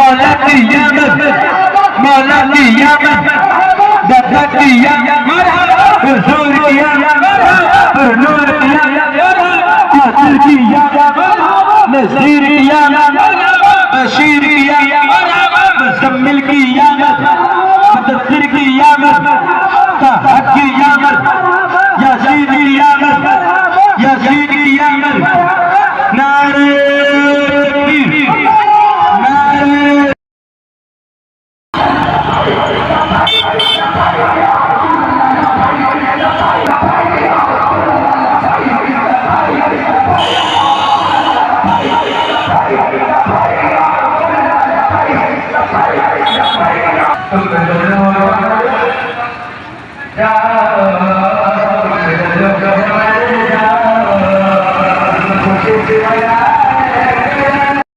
मौला कियामत मौला कियामत दादा कियामत हुजूर कियामत नूर कियामत आसिर कियामत नसीर कियामत बशीर कियामत मुज़म्मिल कियामत मुदस्सिर कियामत ताहत कियामत यासीन कियामत यासीन कियामत नारे तकबीर नारे Terima